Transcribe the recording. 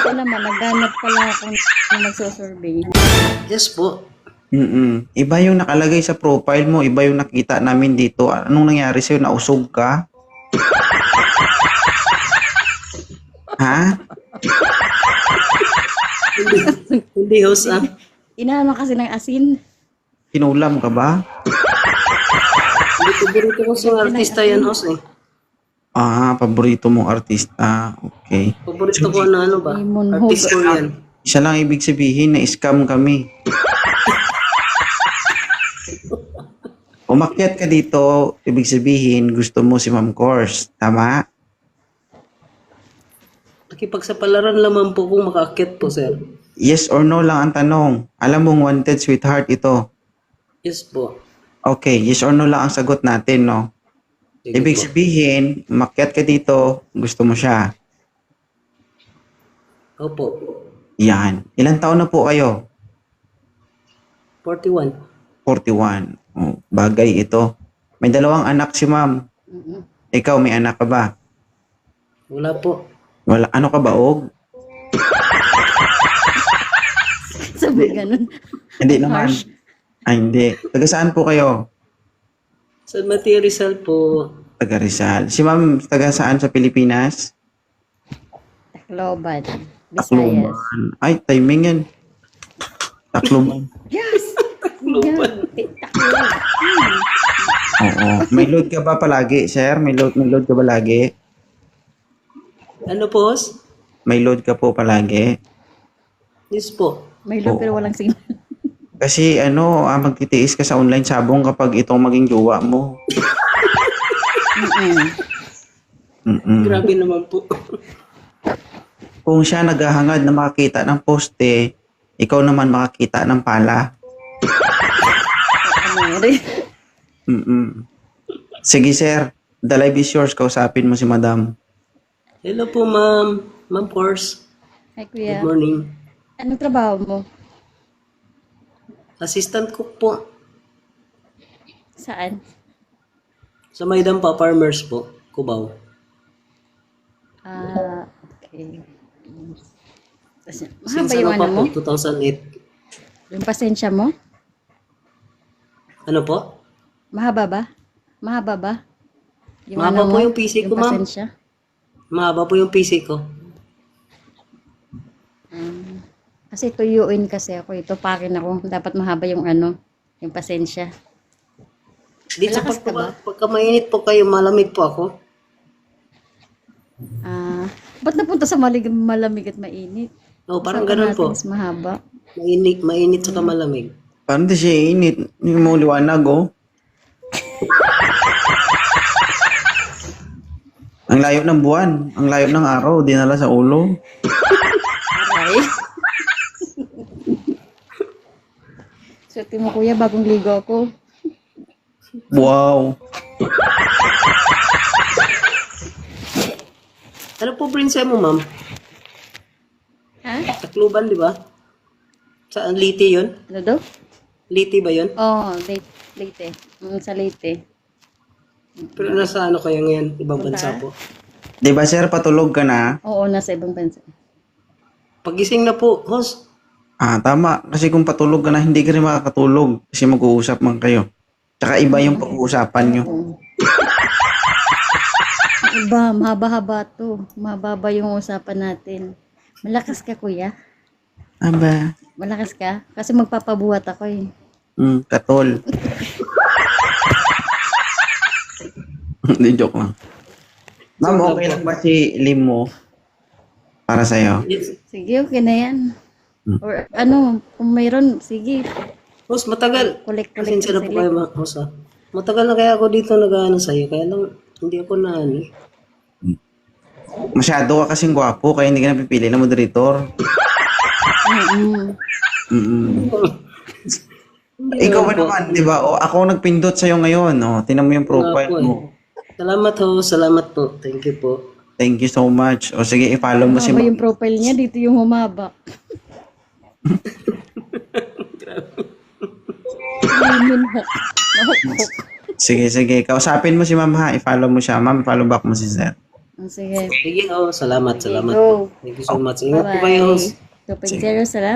Ito naman, nagganap pala ako ng magsusurvey. Yes po. Iba yung nakalagay sa profile mo, iba yung nakita namin dito. Anong nangyari sa'yo? Nausog ka? Ha? Hindi, host ah. Inaano kasi ng asin. Kinulam ka ba? Paborito ko sa artista yan, host eh. Paborito mong artista. Okay. Paborito ko na ano ba? Lemon Artist ko yan. Isa lang ibig sabihin na scam kami. Umakyat ka dito, ibig sabihin gusto mo si Ma'am Course. Tama? Nakipagsapalaran lamang po kung makaakyat po, sir. Yes or no lang ang tanong. Alam mong wanted sweetheart ito. Yes po. Okay, yes or no lang ang sagot natin, no? Sige Ibig po. sabihin, umakyat ka dito, gusto mo siya. Opo. Yan. Ilang taon na po kayo? 41. 41. Oh, bagay ito. May dalawang anak si ma'am. Ikaw, may anak ka ba? Wala po. Wala. Ano ka ba, Og? Sabi ganun. Hindi naman. Harsh. Hindi. Taga saan po kayo? Sa Mateo Rizal po. Taga Rizal. Si ma'am, taga saan sa Pilipinas? Tacloban. Visayas. Tacloban. Ay, timing yan. Tacloban. Yes! Yan. Tacloban. Oo. May load ka ba palagi, sir? May load ka ba lagi? Ano po, host? May load ka po palagi? Yes po. May load pero walang signal. Kasi magtitiis ka sa online sabong kapag itong maging jowa mo. Grabe naman po. Kung siya naghahangad na makakita ng poste, ikaw naman makakita ng pala. Ano rin? Sige sir, the live is yours. Kausapin mo si madam. Hello po, ma'am. Ma'am Course. Hi, kuya. Good morning. Anong trabaho mo? Assistant cook po. Saan? Sa Maydampa Farmers po. Cubao. Okay. Mahaba Since yung ano pa ano mo? po, 2008. Yung pasensya mo? Ano po? Mahaba ba? Mahaba ba? Yung Mahaba ano po mo? yung PC ko, ma'am. Pasensya? Mahaba po yung PC ko. Kasi tuyuin kasi ako. Ito pakin ako. Dapat mahaba yung yung pasensya. Dito Malakas ka ba? pagka mainit po kayo, malamig po ako. Ba't napunta sa malamig at mainit? Oh, parang Usapan ganun natin po. is mahaba. Mainit saka malamig. Paano di siya init? Hindi mo liwanag, oh. Ang layo ng buwan. Ang layo ng araw. Dinala sa ulo. Aray. Suti mo kuya, bagong ligo ako. Wow. Ano po prinsa mo, ma'am? Ha? Tacloban, di ba? Saan? Liti yun? Ano daw? Liti ba yun? Oo, Leyte. Sa Leyte. Pero nasa ano kayo ngayon? Ibang bansa po. Di ba sir, patulog ka na? Oo, nasa ibang bansa. Pagising na po, host. Tama. Kasi kung patulog ka na, hindi ka rin makakatulog. Kasi mag-uusap man kayo. Tsaka iba yung pag-uusapan nyo. Oo. Iba, mahaba-haba to. Mahaba yung usapan natin. Malakas ka kuya? Aba. Malakas ka? Kasi magpapabuhat ako eh. Katol. Hindi, joke lang. Ma'am, okay lang ba si Limo? Para sa'yo? Yes. Sige, okay na yan. Or kung mayroon, sige. Host, matagal. Collect Pasensya na po sila. kayo, host. Matagal na kaya ako dito nag-ano sa'yo. Kaya lang, hindi ako na ano. Masyado ka kasing gwapo, kaya hindi ka napipili na moderator. Ikaw ba naman, di ba? O, ako nagpindot sa'yo ngayon. O, tinan mo yung profile Nga po, mo. Salamat host. Salamat po. Thank you po. Thank you so much. O sige, i-follow mo si Humaba Ma'am. yung profile niya, dito yung humaba. Limon ha. Nahukok. Sige. Kausapin mo si Ma'am ha. I-follow mo siya. Ma'am, follow back mo si Sir. Sige. Sige, salamat, Sige, salamat go. po. Thank you so much. Ingat po kayo, host. Bye-bye. 2.0, salamat.